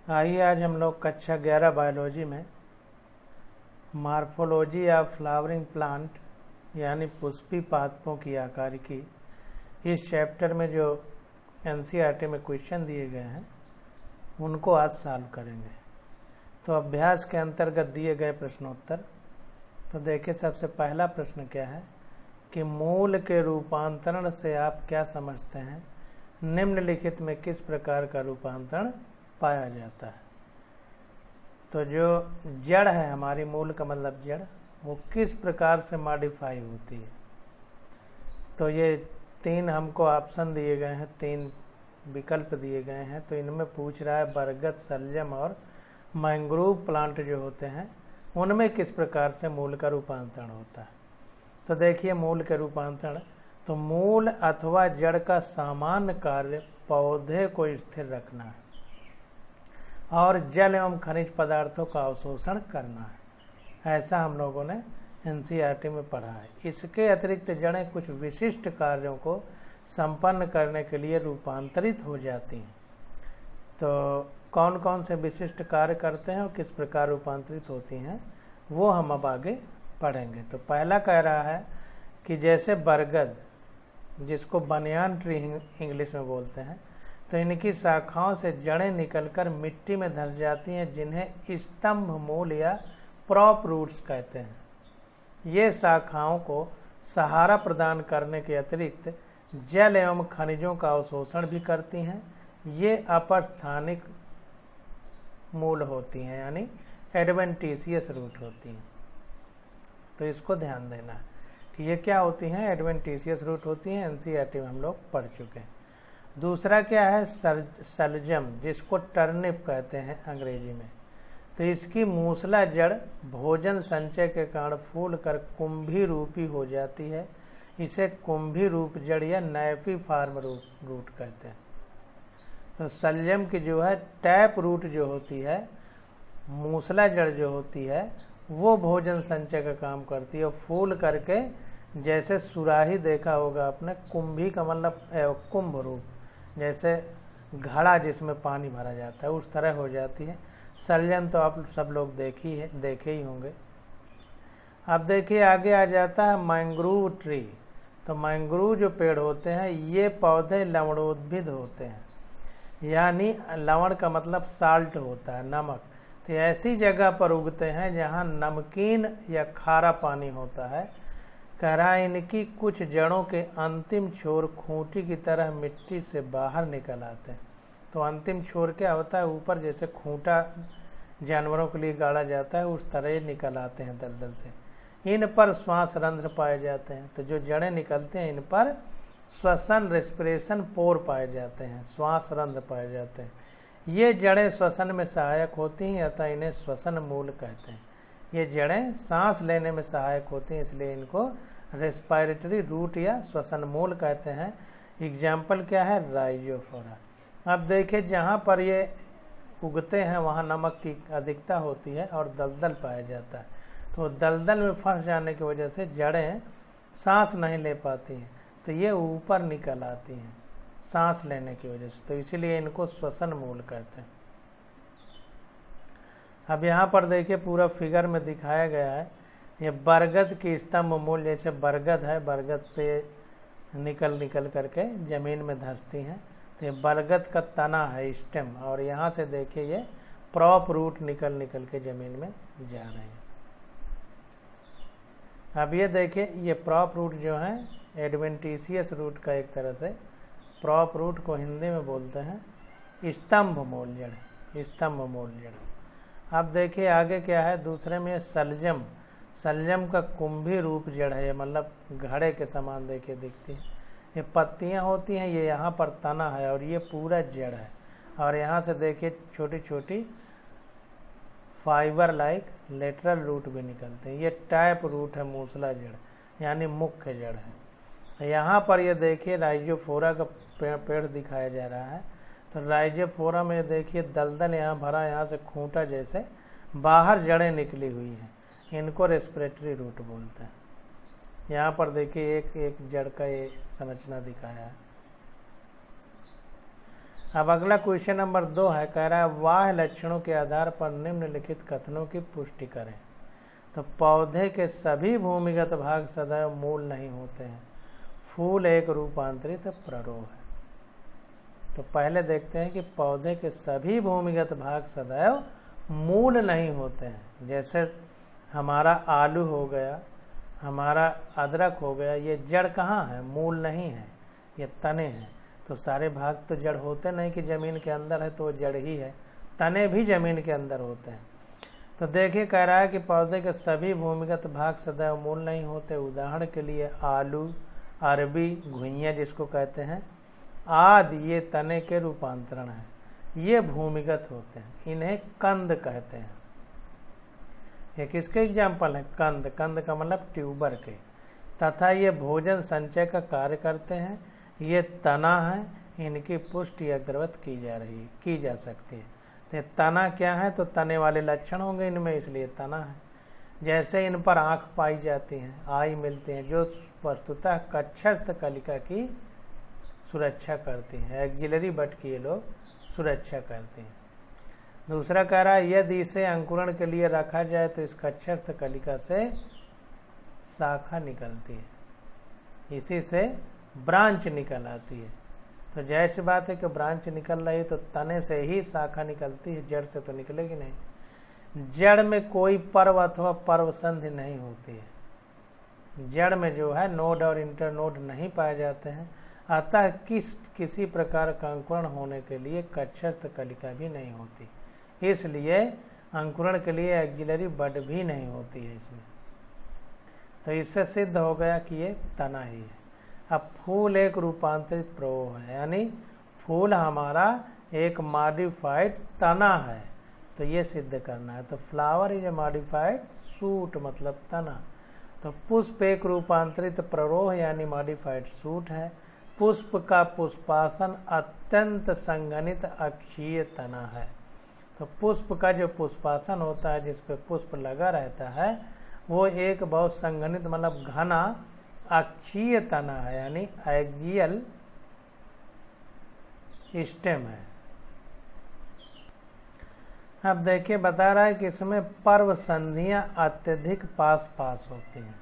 आइए आज हम लोग कक्षा 11 बायोलॉजी में मार्फोलॉजी ऑफ फ्लावरिंग प्लांट यानी पुष्पी पादपों की आकारिकी, इस चैप्टर में जो एनसीईआरटी में क्वेश्चन दिए गए हैं उनको आज सॉल्व करेंगे। तो अभ्यास के अंतर्गत दिए गए प्रश्नोत्तर। तो देखिए, सबसे पहला प्रश्न क्या है कि मूल के रूपांतरण से आप क्या समझते हैं? निम्नलिखित में किस प्रकार का रूपांतरण पाया जाता है? तो जो जड़ है हमारी, मूल का मतलब जड़, वो किस प्रकार से मॉडिफाई होती है? तो ये तीन हमको ऑप्शन दिए गए हैं, तीन विकल्प दिए गए हैं। तो इनमें पूछ रहा है बरगद, सलजम और मैंग्रोव प्लांट जो होते हैं उनमें किस प्रकार से मूल का रूपांतरण होता है। तो देखिए, मूल के रूपांतरण, तो मूल अथवा जड़ का सामान्य कार्य पौधे को स्थिर रखना है और जल एवं खनिज पदार्थों का अवशोषण करना है। ऐसा हम लोगों ने एनसीईआरटी में पढ़ा है। इसके अतिरिक्त जड़ें कुछ विशिष्ट कार्यों को संपन्न करने के लिए रूपांतरित हो जाती हैं। तो कौन कौन से विशिष्ट कार्य करते हैं और किस प्रकार रूपांतरित होती हैं वो हम अब आगे पढ़ेंगे। तो पहला कह रहा है कि जैसे बरगद, जिसको बनियान ट्री इंग्लिश में बोलते हैं, तो इनकी शाखाओं से जड़ें निकलकर मिट्टी में धस जाती हैं, जिन्हें स्तंभ मूल या प्रॉप रूट्स कहते हैं। ये शाखाओं को सहारा प्रदान करने के अतिरिक्त जल एवं खनिजों का अवशोषण भी करती हैं। ये अपस्थानिक मूल होती हैं, यानी एडवेंटिशियस रूट होती हैं। तो इसको ध्यान देना है कि ये क्या होती हैं, एडवेंटिशियस रूट होती हैं। एनसीईआरटी में हम लोग पढ़ चुके हैं। दूसरा क्या है, सलजम, जिसको टर्निप कहते हैं अंग्रेजी में। तो इसकी मूसला जड़ भोजन संचय के कारण फूल कर कुंभी रूपी हो जाती है। इसे कुंभी रूप जड़ या नैफी फार्म रूट कहते हैं। तो सलजम की जो है टैप रूट जो होती है, मूसला जड़ जो होती है, वो भोजन संचय का काम करती है और फूल करके, जैसे सुराही देखा होगा आपने, कुंभी का मतलब कुंभ रूप, जैसे घड़ा जिसमें पानी भरा जाता है उस तरह हो जाती है। सलजम तो आप सब लोग देखे ही होंगे। अब देखिए, आगे आ जाता है मैंग्रोव ट्री। तो मैंग्रोव जो पेड़ होते हैं, ये पौधे लवणोद्भिद होते हैं, यानी लवण का मतलब साल्ट होता है, नमक। तो ऐसी जगह पर उगते हैं जहाँ नमकीन या खारा पानी होता है। कह रहा है इनकी कुछ जड़ों के अंतिम छोर खूंटी की तरह मिट्टी से बाहर निकल आते हैं। तो अंतिम छोर क्या होता है, ऊपर जैसे खूंटा जानवरों के लिए गाड़ा जाता है उस तरह निकल आते हैं दलदल से। इन पर श्वास रंध्र पाए जाते हैं। तो जो जड़ें निकलते हैं इन पर श्वसन रेस्पिरेशन पोर पाए जाते हैं, श्वास रंध्र पाए जाते हैं। ये जड़ें श्वसन में सहायक होती हैं, अतः इन्हें श्वसन मूल कहते हैं। ये जड़ें सांस लेने में सहायक होती हैं, इसलिए इनको रेस्पिरेटरी रूट या श्वसन मूल कहते हैं। एग्जाम्पल क्या है, राइजोफोरा। अब देखिए, जहाँ पर ये उगते हैं वहाँ नमक की अधिकता होती है और दलदल पाया जाता है। तो दलदल में फंस जाने की वजह से जड़ें सांस नहीं ले पाती हैं, तो ये ऊपर निकल आती हैं सांस लेने की वजह से। तो इसीलिए इनको श्वसन मूल कहते हैं। अब यहाँ पर देखिए, पूरा फिगर में दिखाया गया है, ये बरगद की स्तंभ मूल, जैसे बरगद है, बरगद से निकल करके जमीन में धंसती हैं। तो ये बरगद का तना है, स्टेम, और यहाँ से देखिए ये प्रॉप रूट निकल के जमीन में जा रहे हैं। अब ये देखिए, ये प्रॉप रूट जो है एडवेंटिशियस रूट का एक तरह से, प्रॉप रूट को हिंदी में बोलते हैं स्तंभ मूल जड़, स्तंभ मूल जड़। अब देखिए आगे क्या है, दूसरे में सलजम, सलजम का कुंभी रूप जड़ है, मतलब घड़े के समान देखिए दिखती है। ये पत्तियां होती हैं, ये यहाँ पर तना है और ये पूरा जड़ है। और यहाँ से देखिए छोटी छोटी फाइबर लाइक लेटरल रूट भी निकलते हैं। ये टैप रूट है, मूसला जड़ यानी मुख्य जड़ है। यहाँ पर ये देखिए राइजोफोरा का पेड़ दिखाया जा रहा है। तो राइजोफोरा में देखिए दलदल यहाँ भरा, यहाँ से खूंटा जैसे बाहर जड़ें निकली हुई हैं, इनको रेस्पिरेटरी रूट बोलते हैं। यहाँ पर देखिए एक एक जड़ का ये संरचना दिखाया है। अब अगला क्वेश्चन नंबर 2 है, कह रहा है बाह्य लक्षणों के आधार पर निम्नलिखित कथनों की पुष्टि करें। तो पौधे के सभी भूमिगत भाग सदैव मूल नहीं होते हैं। फूल एक रूपांतरित प्ररोह है। तो पहले देखते हैं कि पौधे के सभी भूमिगत भाग सदैव मूल नहीं होते हैं। जैसे हमारा आलू हो गया, हमारा अदरक हो गया, ये जड़ कहाँ है? मूल नहीं है, ये तने हैं। तो सारे भाग तो जड़ होते नहीं कि जमीन के अंदर है तो वो जड़ ही है, तने भी जमीन के अंदर होते हैं। तो देखिए कह रहा है कि पौधे के सभी भूमिगत भाग सदैव मूल नहीं होते। उदाहरण के लिए आलू, अरबी, घुइयाँ जिसको कहते हैं आदि, ये तने के रूपांतरण है, ये भूमिगत होते हैं, इन्हें कंद कहते हैं। ये किसके एग्जाम्पल है? कंद। कंद का मतलब ट्यूबर के। तथा ये भोजन संचय का कार्य करते हैं। ये तना है, इनकी पुष्टि अग्रवत की जा सकती है। तो तना क्या है? तो तने वाले लक्षण होंगे इनमें, इसलिए तना है। जैसे इन पर आँख पाई जाती हैं, आई मिलती हैं, जो वस्तुतः कक्षस्थ कलिका की सुरक्षा करती हैं। एक्जिलरी बट की ये लोग सुरक्षा करती हैं। दूसरा कह रहा है यदि इसे अंकुरण के लिए रखा जाए तो इस कक्षस्थ कलिका से शाखा निकलती है, इसी से ब्रांच निकल आती है। तो जैसी बात है कि ब्रांच निकल रही तो तने से ही शाखा निकलती है, जड़ से तो निकलेगी नहीं। जड़ में कोई पर्व अथवा पर्व संधि नहीं होती है। जड़ में जो है नोड और इंटरनोड नहीं पाए जाते हैं। अतः किसी प्रकार का अंकुरण होने के लिए कक्षस्थ कलिका भी नहीं होती, इसलिए अंकुरण के लिए एक्जिलरी बड भी नहीं होती है इसमें। तो इससे सिद्ध हो गया कि ये तना ही है। अब फूल एक रूपांतरित प्ररोह है, यानी फूल हमारा एक मॉडिफाइड तना है, तो ये सिद्ध करना है। तो flower is a modified shoot, मतलब तना। तो पुष्प एक रूपांतरित प्ररोह यानी मॉडिफाइड शूट है। पुष्प का पुष्पासन अत्यंत संघनित अक्षीय तना है। तो पुष्प का जो पुष्पासन होता है, जिस पे पुष्प लगा रहता है, वो एक बहुत संघनित मतलब घना अक्षीय तना है, यानी एक्जियल स्टेम है। अब देखिए बता रहा है कि इसमें पर्व संधियां अत्यधिक पास पास होती हैं।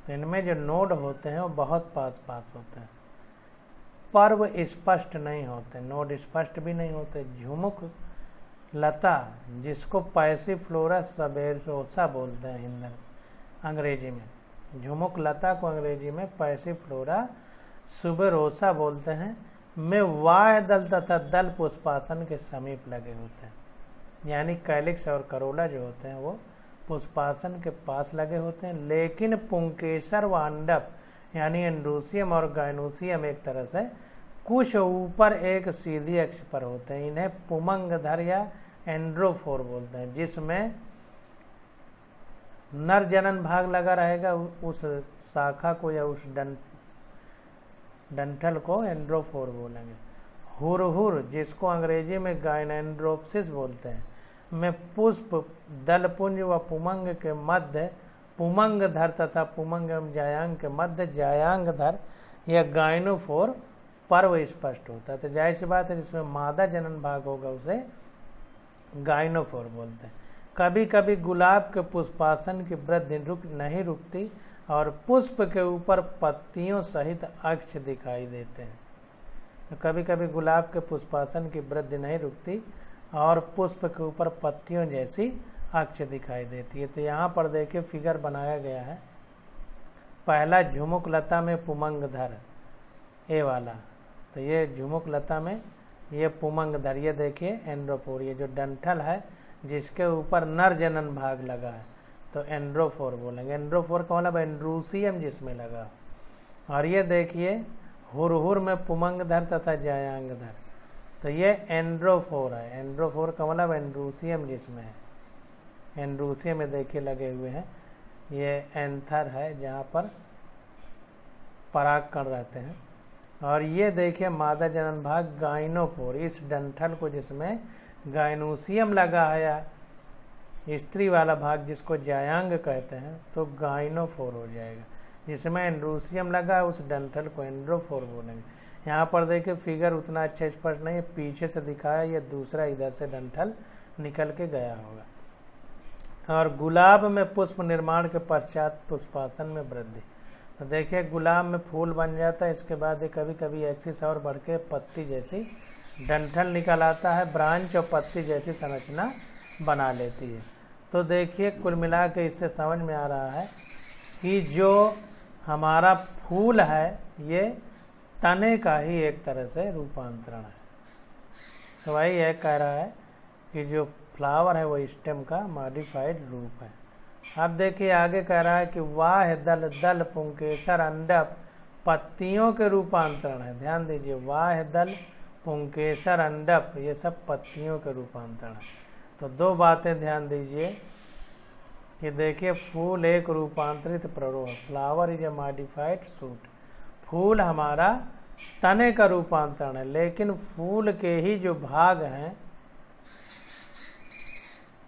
तो इनमें जो नोड होते हैं वो बहुत पास पास होते हैं। पर्व स्पष्ट नहीं होते, नोड स्पष्ट भी नहीं होते। झुमुक लता, जिसको पैसिफ्लोरा सबेरोसा बोलते हैं हिंदी अंग्रेजी में, झुमुक लता को अंग्रेजी में पैसिफ्लोरा सुबेरोसा बोलते हैं, में वाह्य दल तथा दल पुष्पासन के समीप लगे होते हैं। यानी कैलिक्स और करोला जो होते हैं वो पुष्पासन के पास लगे होते हैं। लेकिन पुंकेसर व अंडप यानी एंड्रोसियम और गाइनोसियम एक तरह से कुछ ऊपर एक सीधी अक्ष पर होते हैं। इन्हें पुमंगधर या एंड्रोफोर बोलते हैं, जिसमें नर जनन भाग लगा रहेगा। उस शाखा को या उस डंठल को एंड्रोफोर बोलेंगे। हुरहुर, जिसको अंग्रेजी में गाइनेंड्रोप्सिस बोलते हैं, में पुष्प दलपुंज व पुमंग के मध्य पुमंगधर तथा पुमंग एवं जायांग के मध्य जायांगधर या गाइनोफोर पर्व स्पष्ट होता है। तो जाहिर सी बात है जिसमें मादा जनन भाग होगा उसे गाइनोफोर बोलते हैं। कभी कभी गुलाब के पुष्पासन की वृद्धि नहीं रुकती और पुष्प के ऊपर पत्तियों सहित अक्ष दिखाई देते हैं। तो कभी कभी गुलाब के पुष्पासन की वृद्धि नहीं रुकती और पुष्प के ऊपर पत्तियों जैसी अक्ष दिखाई देती है। तो यहाँ पर देखिए फिगर बनाया गया है। पहला झुमुक लता में पुमंगधर, ए वाला, तो ये झुमुक लता में ये पुमंगधर, ये देखिए एंड्रोफोर, ये जो डंठल है जिसके ऊपर नर जनन भाग लगा है तो एंड्रोफोर बोलेंगे। एंड्रोफोर का मतलब एंड्रोसियम जिसमें लगा। और ये देखिए हुरहुर में पुमंगधर तथा जायांगधर, तो ये एंड्रोफोर है। एंड्रोफोर का मतलब एंड्रोसियम जिसमें है। एंड्रोसियम में देखिए लगे हुए हैं। ये एंथर है जहाँ पर परागकण रहते हैं। और ये देखिए मादा जनन भाग गाइनोफोर, इस डंठल को जिसमें गाइनोसियम लगा है या स्त्री वाला भाग जिसको जायांग कहते हैं तो गाइनोफोर हो जाएगा। जिसमें एंड्रोसियम लगा है उस डंठल को एंड्रोफोर बोलेंगे। यहाँ पर देखिए फिगर उतना अच्छा स्पष्ट नहीं है, पीछे से दिखाया, ये दूसरा इधर से डंठल निकल के गया होगा। और गुलाब में पुष्प निर्माण के पश्चात पुष्पासन में वृद्धि। तो देखिए गुलाब में फूल बन जाता है, इसके बाद ये कभी कभी एक्सिस और बढ़ के पत्ती जैसी डंठल निकल आता है, ब्रांच और पत्ती जैसी संरचना बना लेती है। तो देखिए कुल मिला के इससे समझ में आ रहा है कि जो हमारा फूल है ये तने का ही एक तरह से रूपांतरण है। तो वही यह कह रहा है कि जो फ्लावर है वो स्टेम का मॉडिफाइड रूप है। अब देखिए आगे कह रहा है कि वाह दल दल पुंकेसर अंडप पत्तियों के रूपांतरण है। ध्यान दीजिए, वाह दल पुंकेसर अंडप ये सब पत्तियों के रूपांतरण है। तो दो बातें ध्यान दीजिए कि देखिए फूल एक रूपांतरित प्ररोह, flower is a modified shoot. फूल हमारा तने का रूपांतरण है, लेकिन फूल के ही जो भाग हैं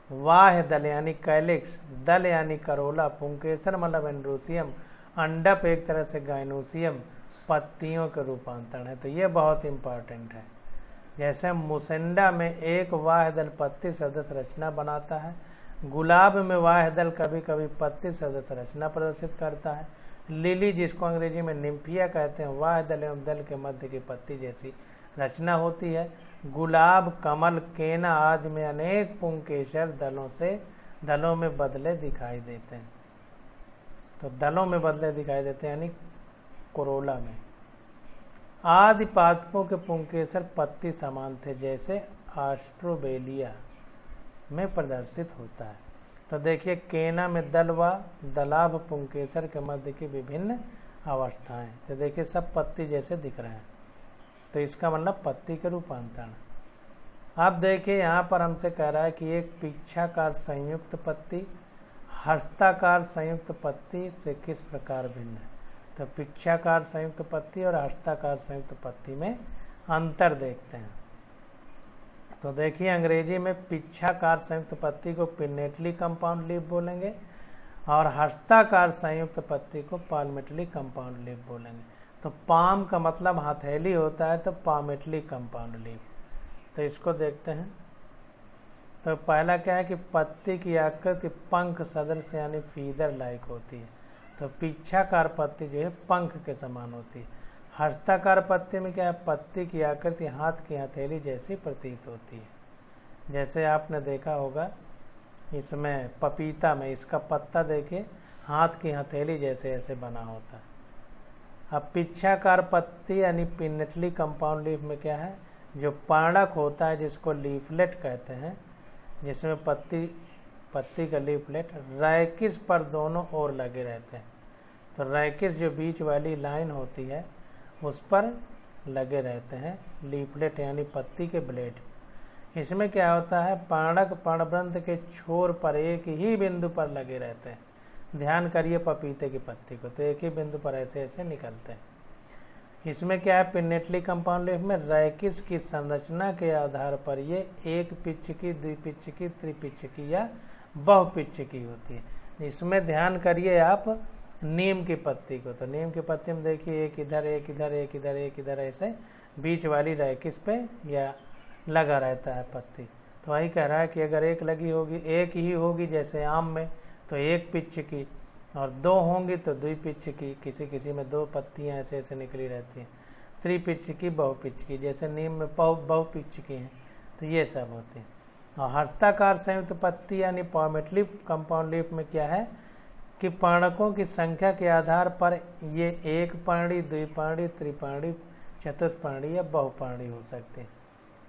वाह दल यानी कैलिक्स, दल यानी करोला, पुंकेसर मतलब एंड्रोसियम, अंडप एक तरह से गाइनोसियम, पत्तियों के रूपांतरण है। तो ये बहुत इंपॉर्टेंट है। जैसे मुसेंडा में एक वाह दल पत्ती सदस्य रचना बनाता है, गुलाब में वाह दल कभी कभी पत्ती सदस्य रचना प्रदर्शित करता है, लिली जिसको अंग्रेजी में निम्फिया कहते हैं वाह दल एवं दल के मध्य की पत्ती जैसी रचना होती है। गुलाब, कमल, केना आदि में अनेक पुंकेसर दलों में बदले दिखाई देते हैं। तो दलों में बदले दिखाई देते हैं यानी कोरोला में। आदि पादपों के पुंकेसर पत्ती समान थे, जैसे ऑस्ट्रोबेलिया में प्रदर्शित होता है। तो देखिए केना में दल व दलाभ पुंकेसर के मध्य की विभिन्न अवस्थाएं। तो देखिए सब पत्ती जैसे दिख रहे हैं, तो इसका मतलब पत्ती के रूपांतरण। अब देखिए यहाँ पर हमसे कह रहा है कि एक पिच्छाकार संयुक्त पत्ती हस्ताकार संयुक्त पत्ती से किस प्रकार भिन्न है। तो पिच्छाकार संयुक्त पत्ती और हस्ताकार संयुक्त पत्ती में अंतर देखते हैं। तो देखिए अंग्रेजी में पिच्छाकार संयुक्त पत्ती को पिन्नेटली कंपाउंड लीफ बोलेंगे और हस्ताकार संयुक्त पत्ती को पाल्मेटली कंपाउंड लीफ बोलेंगे। तो पाम का मतलब हथेली होता है, तो पामेटली कंपाउंड लीफ। तो इसको देखते हैं। तो पहला क्या है कि पत्ती की आकृति पंख सदृश यानी फीदर लाइक होती है। तो पिच्छाकार पत्ती जो है पंख के समान होती है। हस्ताकार पत्ती में क्या है, पत्ती की आकृति हाथ की हथेली जैसी प्रतीत होती है। जैसे आपने देखा होगा इसमें पपीता में इसका पत्ता देखिए हाथ की हथेली जैसे ऐसे बना होता है। अब पिच्छाकार पत्ती यानी पिन्नेटली कंपाउंड लीफ में क्या है, जो पर्णक होता है जिसको लीफलेट कहते हैं, जिसमें पत्ती का लीफलेट रैकिस पर दोनों ओर लगे रहते हैं। तो रैकिस जो बीच वाली लाइन होती है उस पर लगे रहते हैं लीफलेट यानी पत्ती के ब्लेड। इसमें क्या होता है, पर्णक पर्णवृंत के छोर पर एक ही बिंदु पर लगे रहते हैं। ध्यान करिए पपीते की पत्ती को, तो एक ही बिंदु पर ऐसे ऐसे निकलते हैं। इसमें क्या है, पिन्नेटली कंपाउंड लीफ में रैकिस की संरचना के आधार पर ये एक पिच्चिकी, द्विपिच्चिकी, त्रिपिच्चिकी या बहुपिच्चिकी होती है। इसमें ध्यान करिए आप नीम की पत्ती को, तो नीम की पत्ती में देखिए एक इधर एक इधर एक इधर एक इधर ऐसे बीच वाली रैकिस पे या लगा रहता है पत्ती। तो वही कह रहा है कि अगर एक लगी होगी, एक ही होगी जैसे आम में तो एक पिच्चिकी, और दो होंगी तो द्विपिच्चिकी, किसी किसी में दो पत्तियां ऐसे ऐसे निकली रहती हैं, त्रिपिच्चिकी, बहुपिच्चिकी, जैसे नीम में बहुपिच्चिकी हैं। तो ये सब होते हैं। और हस्ताकार संयुक्त पत्ती यानी पामेटली कंपाउंड लीफ में क्या है कि पर्णकों की संख्या के आधार पर ये एक पर्णी, द्विपर्णी, त्रिपर्णी, चतुष्पर्णी या बहुपर्णी हो सकते हैं।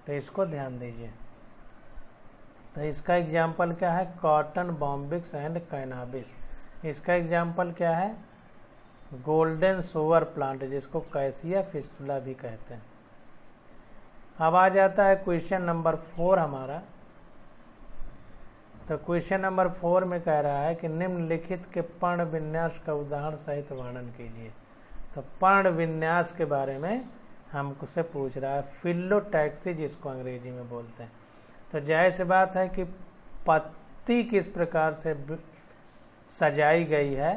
तो इसको ध्यान दीजिए। तो इसका एग्जाम्पल क्या है, कॉटन बॉम्बिक्स एंड कैनाबिस। इसका एग्जाम्पल क्या है, गोल्डन सोवर प्लांट जिसको कैसिया फिस्टुला भी कहते हैं। अब आ जाता है क्वेश्चन नंबर 4 हमारा। तो क्वेश्चन नंबर 4 में कह रहा है कि निम्नलिखित के पर्ण विन्यास का उदाहरण सहित वर्णन कीजिए। तो पर्ण विन्यास के बारे में हमसे पूछ रहा है, फिलोटैक्सी जिसको अंग्रेजी में बोलते हैं। तो जाहिर सी बात है कि पत्ती किस प्रकार से सजाई गई है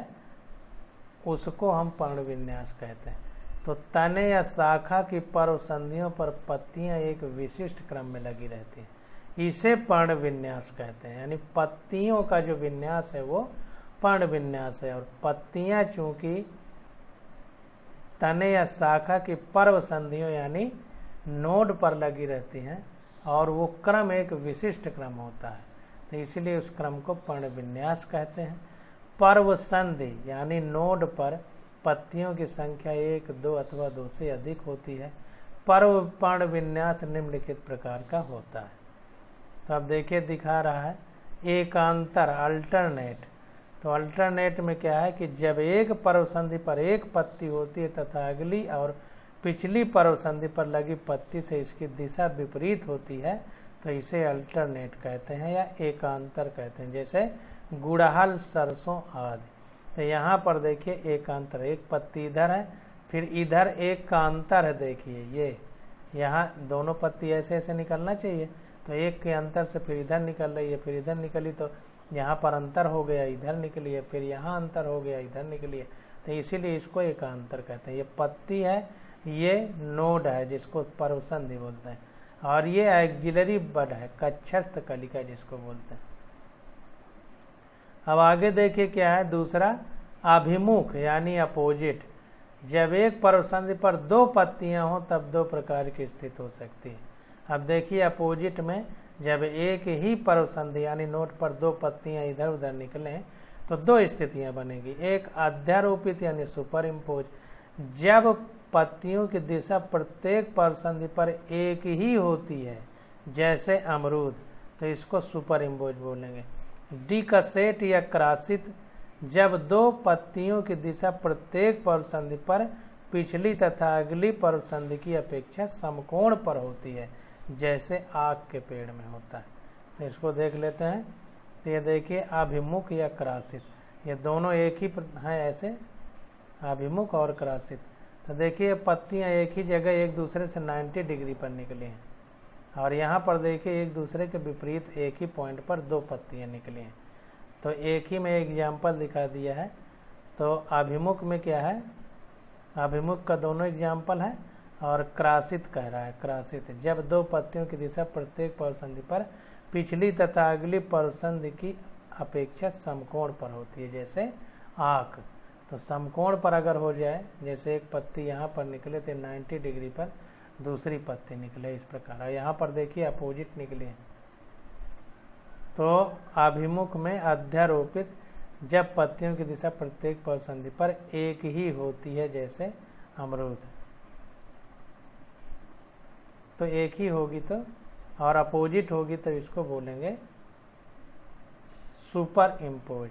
उसको हम पर्ण विन्यास कहते हैं। तो तने या शाखा की पर्व संधियों पर पत्तियां एक विशिष्ट क्रम में लगी रहती हैं, इसे पर्ण विन्यास कहते हैं। यानी पत्तियों का जो विन्यास है वो पर्ण विन्यास है। और पत्तियां चूंकि तने या शाखा की पर्व संधियों यानी नोड पर लगी रहती हैं और वो क्रम एक विशिष्ट क्रम होता है, तो इसलिए उस क्रम को पर्ण विन्यास कहते हैं। पर्व संधि यानी नोड पर पत्तियों की संख्या 1, 2 अथवा 2 से अधिक होती है। पर्व पर्ण विन्यास निम्नलिखित प्रकार का होता है। तो अब देखिए दिखा रहा है एकांतर अल्टरनेट। तो अल्टरनेट में क्या है कि जब एक पर्व संधि पर एक पत्ती होती है तथा अगली और पिछली पर्व संधि पर लगी पत्ती से इसकी दिशा विपरीत होती है तो इसे अल्टरनेट कहते हैं या एकांतर कहते हैं। जैसे गुड़हल, सरसों आदि। तो यहाँ पर देखिए एकांतर, एक पत्ती इधर है फिर इधर एक का अंतर है। देखिए ये यहाँ दोनों पत्ती ऐसे ऐसे निकलना चाहिए, तो एक के अंतर से फिर इधर निकल रही है, फिर इधर निकली तो यहाँ पर अंतर हो गया, इधर निकली है, फिर यहाँ अंतर हो गया, इधर निकली है। तो इसीलिए इसको एकांतर कहते हैं। ये पत्ती है, ये नोड है जिसको पर्व संधि बोलते हैं, और ये एक्जिलरी बड है, कक्षस्थ कलिका जिसको बोलते हैं। अब आगे देखिए क्या है दूसरा, अभिमुख यानी अपोजिट। जब एक पर्व संधि पर 2 पत्तियां हो तब 2 प्रकार की स्थिति हो सकती है। अब देखिए अपोजिट में जब एक ही पर्व संधि यानी नोड पर 2 पत्तियां इधर उधर निकले तो 2 स्थितियां बनेगी। एक अध्यारोपित यानी सुपर इम्पोज, जब पत्तियों की दिशा प्रत्येक पर्व संधि पर एक ही होती है जैसे अमरूद, तो इसको सुपर इम्पोज बोलेंगे। डिकसेट या क्रासित, जब 2 पत्तियों की दिशा प्रत्येक पर्व संधि पर पिछली तथा अगली पर्व संधि की अपेक्षा समकोण पर होती है जैसे आक के पेड़ में होता है। तो इसको देख लेते हैं। तो ये देखिए अभिमुख या क्रासित, ये दोनों एक ही हैं ऐसे, अभिमुख और क्रासित। तो देखिए पत्तियां एक ही जगह एक दूसरे से 90 डिग्री पर निकली हैं, और यहाँ पर देखिए एक दूसरे के विपरीत एक ही पॉइंट पर 2 पत्तियां निकली हैं। तो एक ही में एग्जाम्पल दिखा दिया है। तो अभिमुख में क्या है, अभिमुख का दोनों एग्जाम्पल है, और क्रासित कह रहा है। क्रासित जब 2 पत्तियों की दिशा प्रत्येक पर्व संधि पर पिछली तथा अगली पर्व संधि की अपेक्षा समकोण पर होती है जैसे आक। तो समकोण पर अगर हो जाए, जैसे एक पत्ती यहाँ पर निकले तो 90 डिग्री पर दूसरी पत्ती निकले, इस प्रकार। और यहाँ पर देखिए अपोजिट निकले हैं। तो अभिमुख में अध्यारोपित, जब पत्तियों की दिशा प्रत्येक पर्व संधि पर एक ही होती है जैसे अमरूद, तो एक ही होगी तो, और अपोजिट होगी तो इसको बोलेंगे सुपर इम्पोज।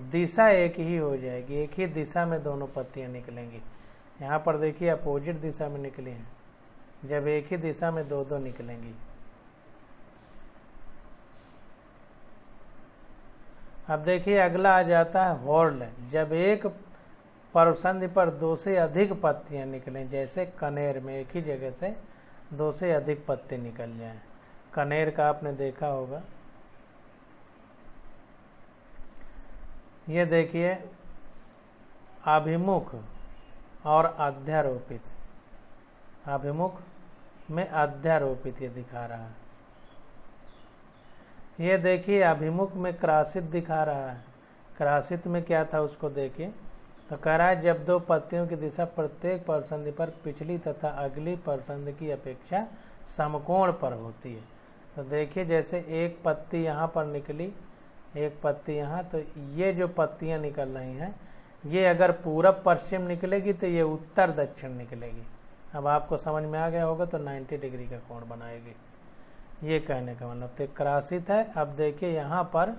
दिशा एक ही हो जाएगी, एक ही दिशा में दोनों पत्तियां निकलेंगी। यहाँ पर देखिए अपोजिट दिशा में निकली हैं, जब एक ही दिशा में 2-2 निकलेंगी। अब देखिए अगला आ जाता है हॉर्ल, जब एक पर्व संधि पर 2 से अधिक पत्तियां निकलें, जैसे कनेर में एक ही जगह से 2 से अधिक पत्ते निकल जाएं। कनेर का आपने देखा होगा। ये देखिए अभिमुख और अध्यारोपित, अभिमुख में अध्यारोपित ये दिखा रहा है। ये देखिए अभिमुख में क्रासित दिखा रहा है। क्रासित में क्या था उसको देखिए। तो कह रहा है जब 2 पत्तियों की दिशा प्रत्येक पर्व संधि पर पिछली तथा अगली पर्व संधि की अपेक्षा समकोण पर होती है। तो देखिए जैसे एक पत्ती यहाँ पर निकली, एक पत्ती यहाँ, तो ये जो पत्तियाँ निकल रही हैं ये अगर पूरब पश्चिम निकलेगी तो ये उत्तर दक्षिण निकलेगी। अब आपको समझ में आ गया होगा। तो 90 डिग्री का कोण बनाएगी, ये कहने का मतलब। तो क्रासित है। अब देखिए यहाँ पर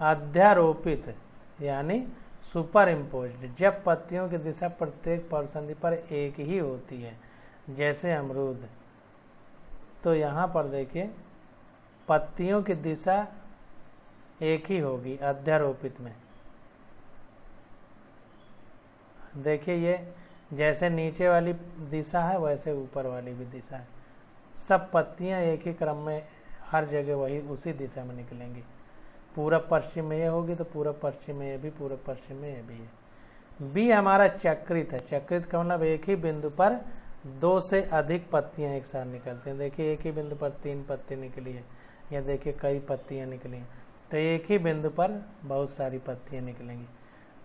अध्यारोपित यानी सुपर इम्पोज्ड, जब पत्तियों की दिशा प्रत्येक पर्व संधि पर एक ही होती है जैसे अमरूद। तो यहाँ पर देखिए पत्तियों की दिशा एक ही होगी अध्यारोपित में। देखिए ये जैसे नीचे वाली दिशा है वैसे ऊपर वाली भी दिशा है। सब पत्तियां एक ही क्रम में हर जगह वही उसी दिशा में निकलेंगी। पूरब पश्चिम में ये होगी तो पूरब पश्चिम में ये भी, पूरब पश्चिम में ये भी है। बी हमारा चक्रित है। चक्रित का मतलब एक ही बिंदु पर 2 से अधिक पत्तियां एक साथ निकलती हैं। देखिए एक ही बिंदु पर 3 पत्ती निकली है, या देखिए कई पत्तियां निकली हैं, तो एक ही बिंदु पर बहुत सारी पत्तियां निकलेंगी।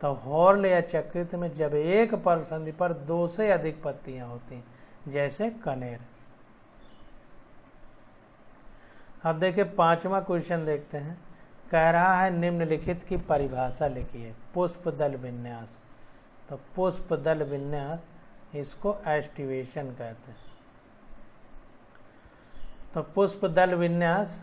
तो हॉर्ल या चक्रित में जब एक परसंधि पर 2 से अधिक पत्तियां होती हैं, जैसे कनेर। अब देखिए 5वां क्वेश्चन देखते हैं। कह रहा है निम्नलिखित की परिभाषा लिखिए। पुष्प दल विन्यास। तो पुष्प दल विन्यास, इसको एस्टिवेशन कहते हैं। तो पुष्प दल विन्यास,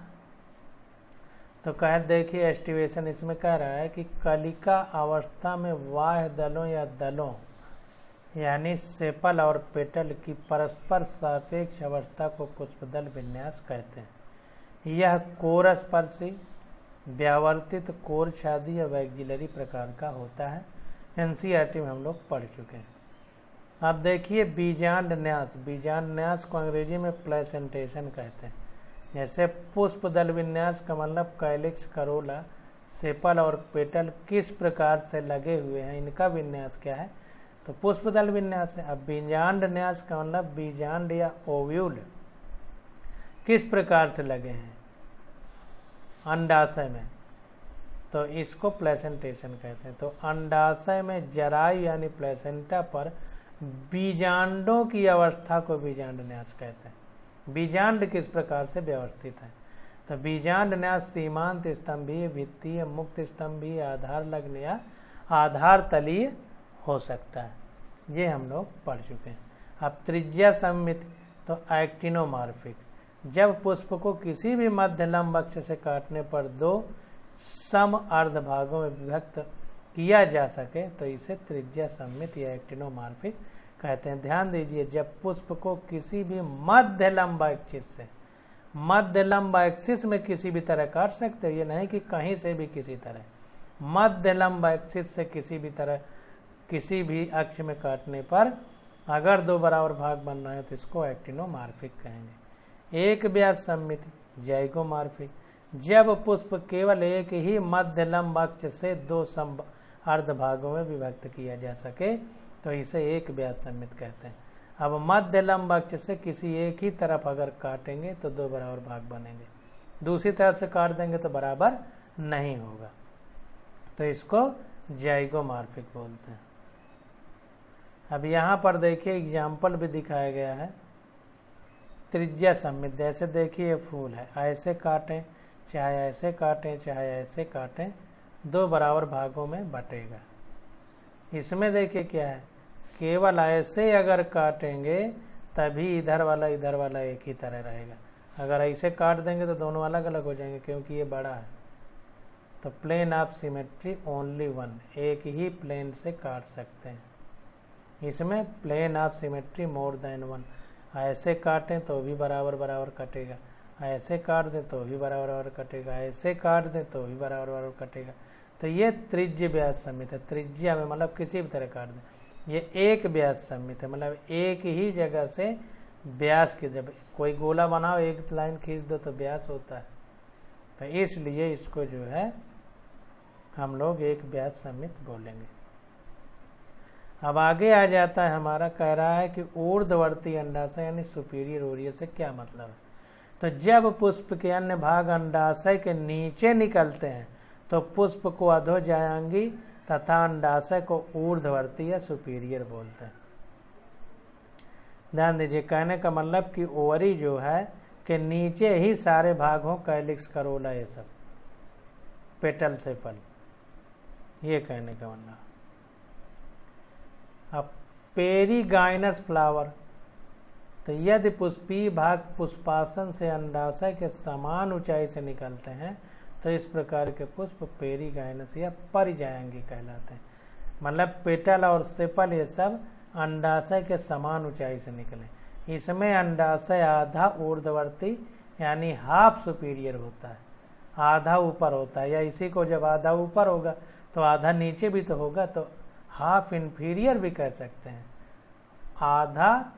तो कह देखिए एस्टिवेशन इसमें कह रहा है कि कलिका अवस्था में बाह्य दलों या दलों यानी सेपल और पेटल की परस्पर सापेक्ष अवस्था को पुष्पदल विन्यास कहते हैं। यह कोरस्पर्शी, व्यावर्तित, कोर छादी या वैक्जिलरी प्रकार का होता है। एनसीईआरटी में हम लोग पढ़ चुके हैं। अब देखिए बीजांड न्यास। बीजांड न्यास को अंग्रेजी में प्लेसेंटेशन कहते हैं। जैसे पुष्प दल विन्यास का मतलब कैलिक्स, करोला, सेपल और पेटल किस प्रकार से लगे हुए हैं, इनका विन्यास क्या है, तो पुष्प दल विन्यास है। अब बीजांड न्यास का मतलब बीजांड या ओव्यूल किस प्रकार से लगे हैं अंडाशय में, तो इसको प्लेसेंटेशन कहते हैं। तो अंडाशय में जरायु यानी प्लेसेंटा पर बीजांडों की अवस्था को बीजांड न्यास कहते हैं। बीजांड किस प्रकार से व्यवस्थित है, तो बीजांड न्यास सीमांत स्तंभीय, भित्तीय, मुक्त स्तंभीय, आधार लग्न या आधार तलीय हो सकता है। ये हम लोग पढ़ चुके हैं। अब त्रिज्या सममित, तो एक्टिनोमार्फिक। जब पुष्प को किसी भी मध्य लंब अक्ष से काटने पर 2 सम अर्ध भागों में विभक्त किया जा सके तो इसे त्रिज्या सममित या एक्टिनोमार्फिक कहते हैं। ध्यान दीजिए, जब पुष्प को किसी भी मध्य लंब एक्सिस से, मध्य लंब एक्सिस में किसी भी तरह काट सकते हो, ये नहीं कि कहीं से भी किसी तरह, मध्य लंब एक्सिस से किसी भी तरह किसी भी अक्ष में काटने पर अगर 2 बराबर भाग बन रहे हैं तो इसको एक्टिनोमार्फिक कहेंगे। एक व्यास सममित, जैगोमार्फिक। जब पुष्प केवल एक ही मध्य लंब अक्ष से 2 सम अर्ध भागों में विभक्त किया जा सके तो इसे एक व्यास सममित कहते हैं। अब मध्य लंब अक्ष से किसी एक ही तरफ अगर काटेंगे तो 2 बराबर भाग बनेंगे, दूसरी तरफ से काट देंगे तो बराबर नहीं होगा, तो इसको जैगोमार्फिक बोलते हैं। अब यहाँ पर देखिए एग्जाम्पल भी दिखाया गया है त्रिज्या सममित। जैसे देखिए फूल है, ऐसे काटें चाहे ऐसे काटें चाहे ऐसे काटें, 2 बराबर भागों में बटेगा। इसमें देखिए क्या है, केवल ऐसे अगर काटेंगे तभी इधर वाला एक ही तरह रहेगा। अगर ऐसे काट देंगे तो दोनों अलग अलग हो जाएंगे क्योंकि ये बड़ा है। तो plane of symmetry only one, एक ही प्लेन से काट सकते हैं। इसमें plane of symmetry more than one, ऐसे काटें तो भी बराबर बराबर कटेगा, ऐसे काट दें तो भी बराबर बराबर कटेगा, ऐसे काट दें तो भी बराबर बराबर कटेगा। तो ये त्रिज्य व्यास सममित है। त्रिज्या में मतलब किसी भी तरह काट दें। ये एक व्यास सममित है, मतलब एक ही जगह से व्यास की, जब कोई गोला बनाओ एक लाइन खींच दो तो व्यास होता है, तो इसलिए इसको जो है हम लोग एक व्यास सममित बोलेंगे। अब आगे आ जाता है हमारा, कह रहा है कि ऊर्ध्ववर्ती अंडाशय यानी सुपीरियर ओरियर से क्या मतलब है। तो जब पुष्प के अन्य भाग अंडाशय के नीचे निकलते हैं तो पुष्प को अधोजायांगी तथा अंडाशय को ऊर्ध्ववर्ती या सुपीरियर बोलते हैं। ध्यान दीजिए, कहने का मतलब कि ओवरी जो है कि नीचे ही सारे भाग हों, कैलिक्स, करोला, ये सब, पेटल, सेपल, ये कहने का मतलब। अब पेरीगाइनस फ्लावर, तो यदि पुष्पीय भाग पुष्पासन से अंडाशय के समान ऊंचाई से निकलते हैं तो इस प्रकार के पुष्प पेरीगाइनस या परिजायांगी कहलाते हैं। मतलब पेटल और सेपल ये सब अंडाशय के समान ऊंचाई से निकले। इसमें अंडाशय आधा ऊर्ध्ववर्ती यानी हाफ सुपीरियर होता है, आधा ऊपर होता है, या इसी को जब आधा ऊपर होगा तो आधा नीचे भी तो होगा, तो हाफ इंफीरियर भी कह सकते हैं, आधा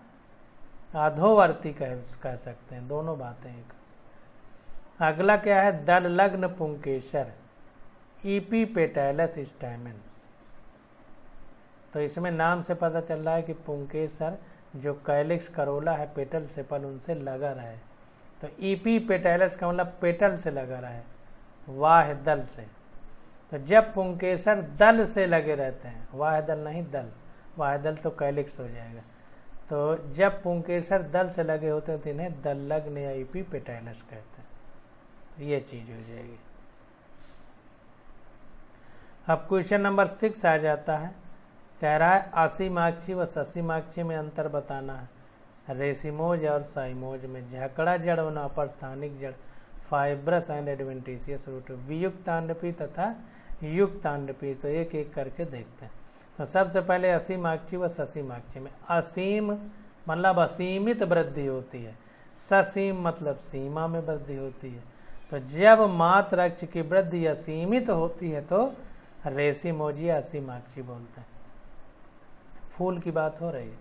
अधोवर्ती कह सकते हैं, दोनों बातें एक। अगला क्या है, दल लग्न पुंकेसर, ईपी पेटैलस स्टैमेन। तो इसमें नाम से पता चल रहा है कि पुंकेसर जो कैलिक्स करोला है पेटल सेपल उनसे लगा रहा है। तो ईपी पेटैलस का मतलब पेटल से लगा रहा है, वाह दल से। तो जब पुंकेसर दल से लगे रहते हैं, वाह दल नहीं दल, वाह दल तो कैलिक्स हो जाएगा। तो जब पुंकेसर दल से लगे होते हैं तो इन्हें दलग्न या ईपी पेटैलस कहते हैं। तो ये चीज हो जाएगी। अब क्वेश्चन नंबर 6 आ जाता है, कह रहा है असीमाक्षी व ससीमाक्षी में अंतर बताना है। रेसिमोज और साइमोज में झकड़ा जड़ और अपर्स्थानिक जड़, फाइब्रस एंड एडवेंटिशियस रूट, वियुक्तांडपी तथा युक्तांडपी। तो एक एक करके देखते हैं। तो सबसे पहले असीमाक्षी व ससीमाक्षी में असीम मतलब असीमित वृद्धि होती है, ससीम मतलब सीमा में वृद्धि होती है। तो जब मात्र अक्ष की वृद्धि असीमित होती है तो रेसिमोजी असीमाक्षी बोलते हैं। फूल की बात हो रही है,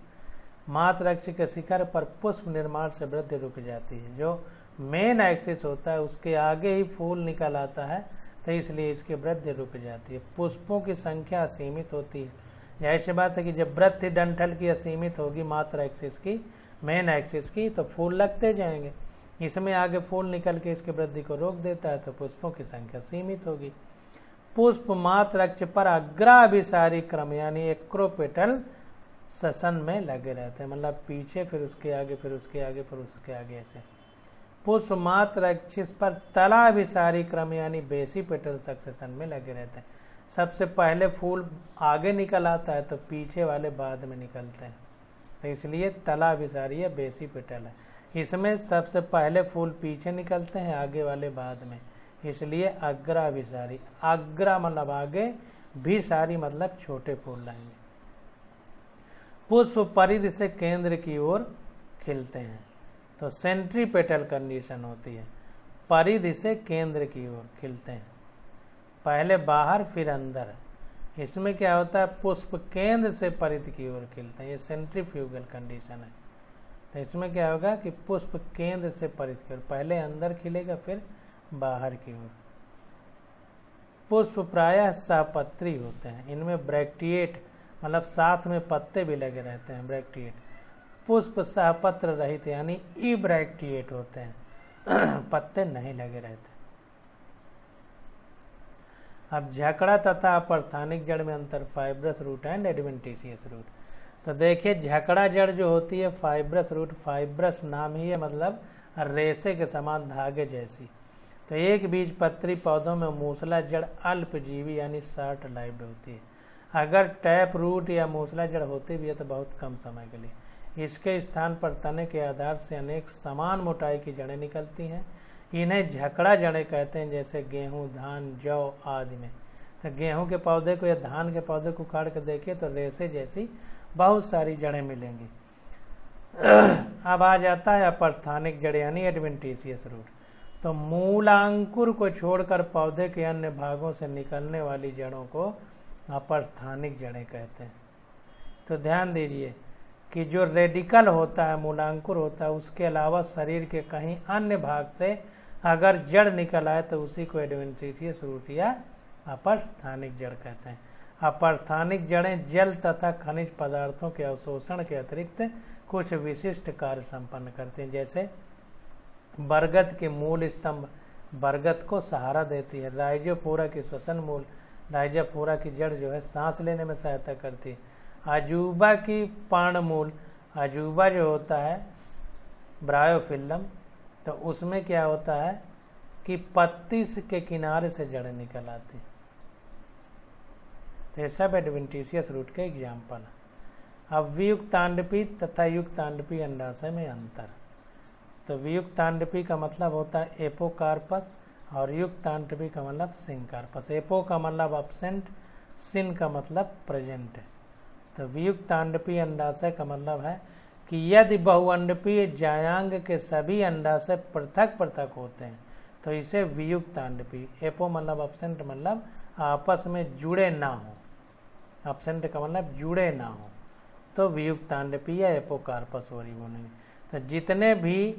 मात्र अक्ष के शिखर पर पुष्प निर्माण से वृद्धि रुक जाती है। जो मेन एक्सिस होता है उसके आगे ही फूल निकल आता है, तो इसलिए इसकी वृद्धि रुक जाती है। पुष्पों की संख्या असीमित होती है। ऐसी बात है कि जब वृद्धि डंठल की असीमित होगी मात्र एक्सिस की, मेन एक्सिस की, तो फूल लगते जाएंगे। इसमें आगे फूल निकल के इसकी वृद्धि को रोक देता है, तो पुष्पों की संख्या सीमित होगी। पुष्प मात्र अक्ष पर अग्राभिसारी क्रम यानी एक्रोपेटल ससन में लगे रहते हैं, मतलब पीछे फिर उसके आगे फिर उसके आगे फिर उसके आगे ऐसे। पुष्प मात्र अक्ष पर तलाभिसारी क्रम यानी बेसी पेटल सक्सेशन में लगे रहते हैं। सबसे पहले फूल आगे निकल आता है तो पीछे वाले बाद में निकलते हैं, तो इसलिए तलाभिसारी या बेसी पेटल है। इसमें सबसे पहले फूल पीछे निकलते हैं, आगे वाले बाद में, इसलिए अग्राभिसारी। अग्रा मतलब आगे, भिसारी मतलब छोटे फूल लाएंगे। पुष्प परिधि से केंद्र की ओर खिलते हैं, तो सेंट्रीपेटल कंडीशन होती है। परिधि से केंद्र की ओर खिलते हैं, पहले बाहर फिर अंदर। इसमें क्या होता है, पुष्प केंद्र से परिधि की ओर खिलते हैं, ये सेंट्रीफ्यूगल कंडीशन है। तो इसमें क्या होगा कि पुष्प केंद्र से परिधि की ओर, पहले अंदर खिलेगा फिर बाहर की ओर। पुष्प प्रायः सहपत्री होते हैं, इनमें ब्रैक्टिएट मतलब साथ में पत्ते भी लगे रहते हैं, ब्रैक्टिएट। पुष्प सहपत्र रहित यानी इब्रैक्टिएट होते हैं, पत्ते नहीं लगे रहते। अब झकड़ा तथा अपर्स्थानिक जड़ में अंतर, fibrous root and adventitious root. तो देखिए झकड़ा जड़ जो होती है फाइब्रस रूट, फाइब्रस नाम ही है मतलब रेशे के समान धागे जैसी। तो एक बीज पत्री पौधों में मूसला जड़ अल्पजीवी यानी शॉर्ट लाइव्ड होती है। अगर टैप रूट या मूसला जड़ होती भी है तो बहुत कम समय के लिए। इसके स्थान पर तने के आधार से अनेक समान मोटाई की जड़ें निकलती हैं, इन्हें झकड़ा जड़ें कहते हैं, जैसे गेहूं, धान, जौ आदि में। तो गेहूं के पौधे को या धान के पौधे को उखाड़ कर देखिए तो रेशे जैसी बहुत सारी जड़ें मिलेंगी। अब आ जाता है अपर्स्थानिक जड़ यानी एडवेंटिशियस रूट। तो मूलांकुर को छोड़कर पौधे के अन्य भागों से निकलने वाली जड़ों को अपर्स्थानिक जड़ें कहते हैं। तो ध्यान दीजिए कि जो रेडिकल होता है, मूलांकुर होता है, उसके अलावा शरीर के कहीं अन्य भाग से अगर जड़ निकल आए तो उसी को एडवेंटिशियस रूट या अपर्स्थानिक जड़ कहते हैं। अपर्स्थानिक जड़ें जल तथा खनिज पदार्थों के अवशोषण के अतिरिक्त कुछ विशिष्ट कार्य संपन्न करते हैं, जैसे बरगद के मूल स्तंभ बरगद को सहारा देती है। राइजोफोरा की श्वसन मूल, राइजोफोरा की जड़ जो है सांस लेने में सहायता करती है। अजूबा की पर्णमूल, अजूबा जो होता है ब्रायोफिल्लम, तो उसमें क्या होता है कि पत्ती के किनारे से जड़ें निकल आती। तो ये सब एडवेंटिशियस रूट के एग्जाम्पल है। अब वियुक्तांडपी तथा युक्तांडपी अंडाशय में अंतर। तो वियुक्तांडपी का मतलब होता है एपोकार्पस और युक्तांडपी का मतलब सिनकार्पस। एपो का मतलब अब्सेंट, सिन का मतलब प्रेजेंट है। तो वियुक्तांडपी अंडाशय का मतलब है कि यदि बहुअंडपीय जायांग के सभी अंडाशय पृथक पृथक होते हैं तो इसे वियुक्तांडपी। एपो मतलब अब्सेंट मतलब आपस में जुड़े ना हो, अब्सेंट का मतलब जुड़े ना हो, तो वियुक्तांडपी या एपोकार्पस हो रही बोलेंगे। तो जितने भी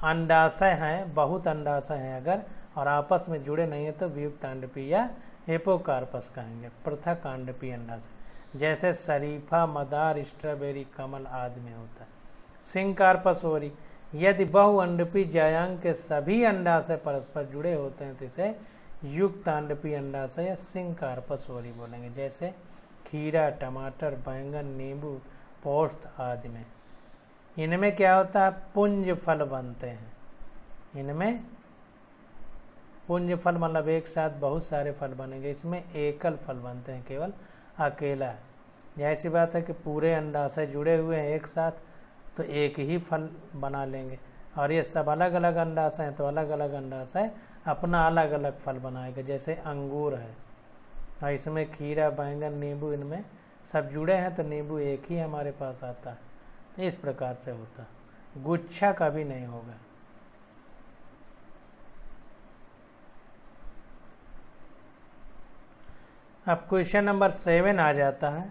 अंडाशय हैं, बहुत अंडाशय हैं अगर और आपस में जुड़े नहीं है तो वियुक्तांडपी या एपोकार्पस कहेंगे, पृथक अंडपी अंडाशय। जैसे शरीफा, मदार, स्ट्रॉबेरी, कमल आदि में होता है। सिंकार्पस ओरी, यदि बहुअंडपी जायांग के सभी अंडाशय परस्पर जुड़े होते हैं तो इसे युक्त अंडपी अंडाशय या सिंकार्पस ओरी बोलेंगे। जैसे खीरा, टमाटर, बैंगन, नींबू, पोस्त आदि में। इनमें क्या होता है, पुंज फल बनते हैं। इनमें पुंज फल मतलब एक साथ बहुत सारे फल बनेंगे। इसमें एकल फल बनते हैं, केवल अकेला। ऐसी बात है कि पूरे अंडाशय जुड़े हुए हैं एक साथ तो एक ही फल बना लेंगे, और ये सब अलग अलग अंडाशय हैं तो अलग अलग अंडाशय अपना अलग अलग फल बनाएगा। जैसे अंगूर है और इसमें खीरा, बैंगन, नींबू, इनमें सब जुड़े हैं तो नींबू एक ही हमारे पास आता है। तो इस प्रकार से होता है, गुच्छा कभी नहीं होगा। अब क्वेश्चन नंबर 7 आ जाता है,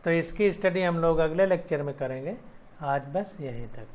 तो इसकी स्टडी हम लोग अगले लेक्चर में करेंगे। आज बस यहीं तक।